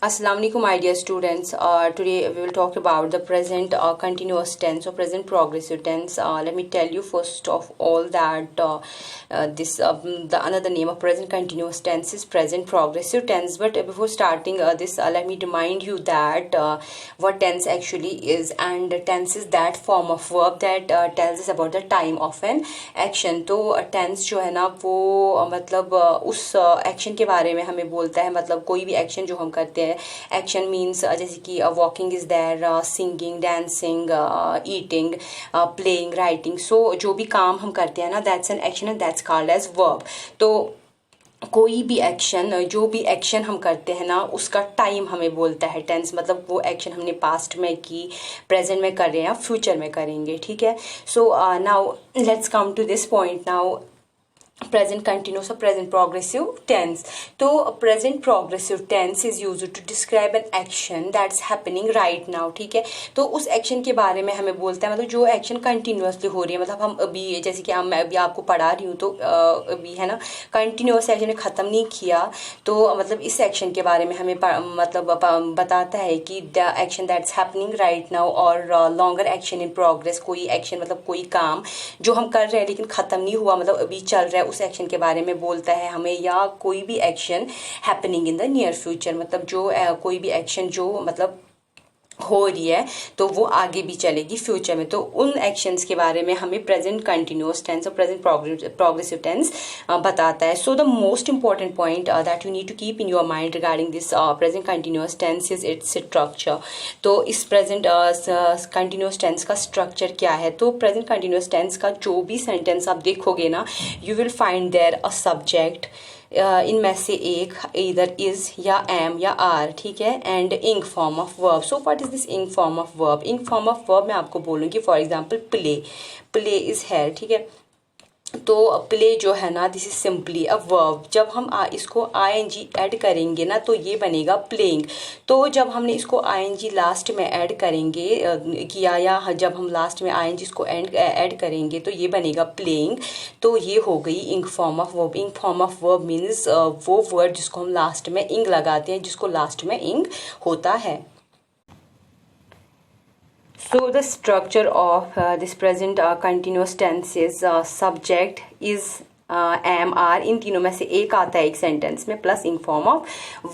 Assalamu alaikum, my dear students. Today we will talk about the present continuous tense or present progressive tense. Let me tell you first of all that the another name of present continuous tense is present progressive tense. But before starting this, let me remind you that what tense actually is, and tense is that form of verb that tells us about the time of an action. तो tense जो है ना वो मतलब उस action के बारे में हमें बोलता है, मतलब कोई भी एक्शन जो हम करते हैं. एक्शन मीन्स जैसे कि walking is there, singing, dancing, eating, playing, writing. So जो भी काम हम करते हैं ना, that's an action and that's called as verb. तो कोई भी एक्शन, जो भी एक्शन हम करते हैं ना, उसका टाइम हमें बोलता है टेंस. मतलब वो एक्शन हमने पास्ट में की, प्रेजेंट में कर रहे हैं या फ्यूचर में करेंगे. ठीक है. So now let's come to this point. Now present continuous or present progressive tense. तो present progressive tense is used to describe an action that's happening right now. ठीक है. तो उस एक्शन के बारे में हमें बोलता है, मतलब जो एक्शन कंटिन्यूसली हो रही है. मतलब हम अभी जैसे कि मैं अभी आपको पढ़ा रही हूँ, तो अभी है ना कंटिन्यूस एक्शन ख़त्म नहीं किया, तो मतलब इस एक्शन के बारे में हमें मतलब बताता है कि the action that's happening right now और लॉन्गर एक्शन इन प्रोग्रेस. कोई एक्शन मतलब कोई काम जो हम कर रहे हैं लेकिन ख़त्म नहीं हुआ, मतलब अभी चल रहा है, उस एक्शन के बारे में बोलता है हमें. या कोई भी action happening in the near future, मतलब जो कोई भी एक्शन जो मतलब हो रही है तो वो आगे भी चलेगी फ्यूचर में. तो उन एक्शंस के बारे में हमें प्रेजेंट कंटिन्यूअस टेंस और प्रेजेंट प्रोग्रेसिव टेंस बताता है. So the most important point that you need to keep in your mind regarding this present continuous tense is its structure. तो इस प्रेजेंट कंटिन्यूअस टेंस का स्ट्रक्चर क्या है. तो present continuous tense का जो भी सेंटेंस आप देखोगे ना, you will find there a subject, इनमें से एक इधर इज या एम या आर. ठीक है. And ing form of verb. So what is this इंग फॉर्म ऑफ वर्ब. इंग फॉर्म ऑफ वर्ब मैं आपको बोलूँगी. For example play, play is here. ठीक है. तो प्ले जो है ना, this is simply a verb. जब हम इसको आईएनजी ऐड करेंगे ना, तो ये बनेगा प्लेइंग. तो जब हमने इसको आईएनजी लास्ट में ऐड करेंगे किया, या जब हम लास्ट में आईएनजी इसको ऐड करेंगे तो ये बनेगा प्लेइंग. तो ये हो गई इंग फॉर्म ऑफ वर्ब. इंग फॉर्म ऑफ वर्ब मीन्स वो वर्ड जिसको हम लास्ट में इंग लगाते हैं, जिसको लास्ट में इंग होता है. So the structure of this present continuous tense is subject is am are. इन तीनों में से एक आता है एक सेंटेंस में, plus in form of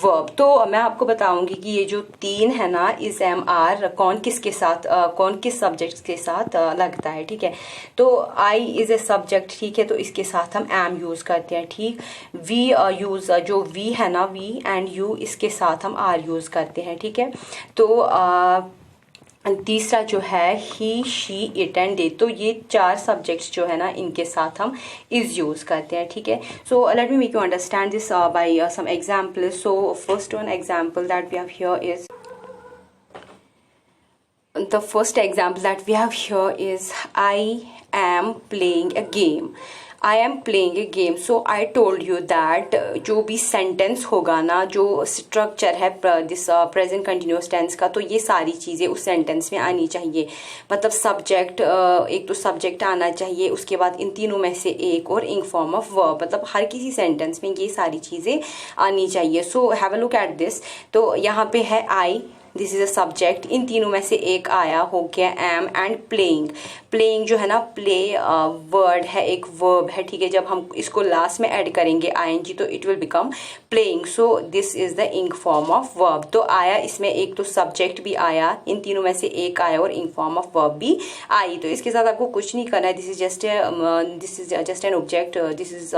verb. तो मैं आपको बताऊंगी कि ये जो तीन है ना, इज एम आर, कौन किसके साथ कौन किस सब्जेक्ट के साथ लगता है. ठीक है. तो आई इज ए सब्जेक्ट. ठीक है. तो इसके साथ हम एम यूज करते हैं. ठीक. वी यूज, जो वी है ना, वी एंड यू, इसके साथ हम आर यूज करते हैं. ठीक है. तो तीसरा जो है ही, शी, इट एंड दे. तो ये चार सब्जेक्ट्स जो है ना, इनके साथ हम इज यूज करते हैं. ठीक है. So let me make you understand this by some examples. So first one example that we have here is, the first example that we have here is I am playing a game. I am playing a game. So I told you that जो भी sentence होगा ना, जो structure है this present continuous tense का, तो ये सारी चीज़ें उस सेंटेंस में आनी चाहिए. मतलब सब्जेक्ट, एक तो सब्जेक्ट आना चाहिए, उसके बाद इन तीनों में से एक, और इंग फॉर्म ऑफ वर्ब. मतलब हर किसी सेंटेंस में ये सारी चीज़ें आनी चाहिए. So have a look at this. तो यहाँ पे है आई, दिस इज अ सब्जेक्ट. इन तीनों में से एक आया, हो गया एम. And playing. प्लेइंग जो है ना, प्ले वर्ड है, एक वर्ब है. ठीक है. जब हम इसको लास्ट में ऐड करेंगे आईएनजी, तो it will become playing. So this is the ing form of verb. तो आया, इसमें एक तो सब्जेक्ट भी आया, इन तीनों में से एक आया, और इंग फॉर्म ऑफ वर्ब भी आई. तो इसके साथ आपको कुछ नहीं करना है. This is just an object. This is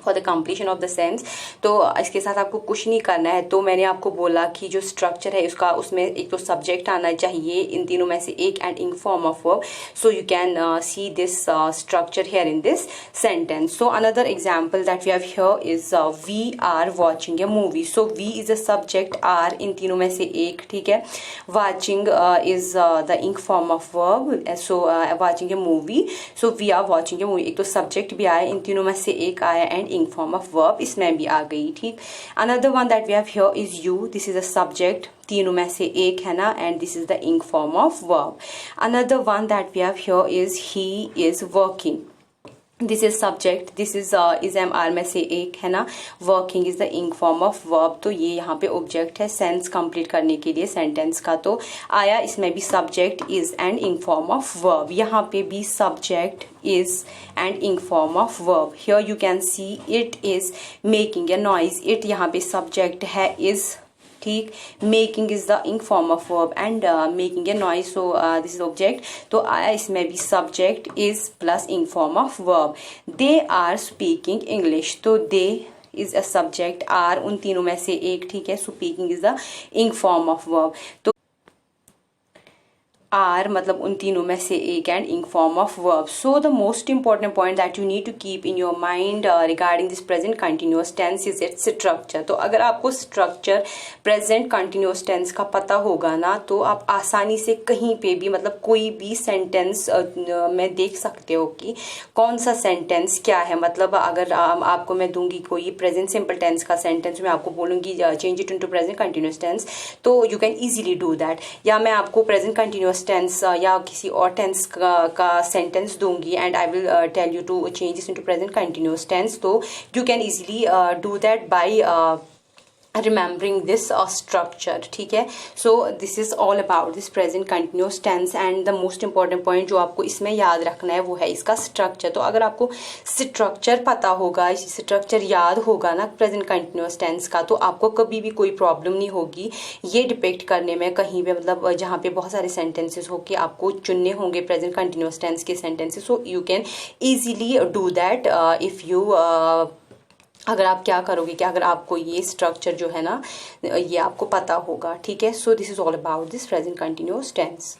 for the completion of the sense. तो इसके साथ आपको कुछ नहीं करना है. तो मैंने आपको बोला कि जो स्ट्रक्चर है उसका, उसमें एक तो सब्जेक्ट आना चाहिए, इन तीनों में से एक, and ing form of verb. So you can see this structure here in this sentence. So another example that we have here is we are watching a movie. So we is a subject, are इन तीनों में से एक. ठीक है. Watching is the ing form of verb. So watching a movie. So we are watching a movie. एक तो subject भी आया, इन तीनों में से एक आया, and ing form of verb इसमें भी आ गई. ठीक. Another one that we have here is you. This is a subject, तीनों में से एक है ना, and this is the ing form of verb. Another one that we have here is he is working. This is subject, this is am are में से एक है ना, working is the ing form of verb, तो ये यहाँ पे object है सेंस कंप्लीट करने के लिए सेंटेंस का। तो आया, इसमें भी subject is and ing form of verb, यहाँ पे भी subject is and ing form of verb. Here you can see it is making a noise. it यहाँ पे subject है is, ठीक, making is the ing form of verb and making a noise, so this is object. तो आया इसमें भी subject is plus ing form of verb. They are speaking English, तो they is a subject, are उन तीनों में से एक, ठीक है, speaking is the ing form of verb. तो आर मतलब उन तीनों में से एक and ing form of verb. So the most important point that you need to keep in your mind regarding this present continuous tense is its structure. तो अगर आपको structure present continuous tense का पता होगा ना, तो आप आसानी से कहीं पे भी मतलब कोई भी sentence में देख सकते हो कि कौन सा sentence क्या है। मतलब अगर आपको मैं दूंगी कोई present simple tense का sentence, मैं आपको बोलूंगी change it into present continuous tense, तो you can easily do that. या मैं आपको present continuous टेंस या किसी और टेंस का सेंटेंस दूंगी and I will tell you to change this into present continuous tense, तो you can easily do that by remembering this structure, ठीक है। so this is all about this present continuous tense and the most important point जो आपको इसमें याद रखना है वो है इसका structure. तो अगर आपको structure पता होगा, structure याद होगा ना present continuous tense का, तो आपको कभी भी कोई प्रॉब्लम नहीं होगी ये डिपेक्ट करने में कहीं पे, मतलब जहाँ पे बहुत सारे सेंटेंसेस हो कि आपको चुनने होंगे present continuous tense के sentences, so you can easily do that if you अगर आप क्या करोगे कि अगर आपको ये स्ट्रक्चर जो है ना ये आपको पता होगा, ठीक है। So this is all about this present continuous tense.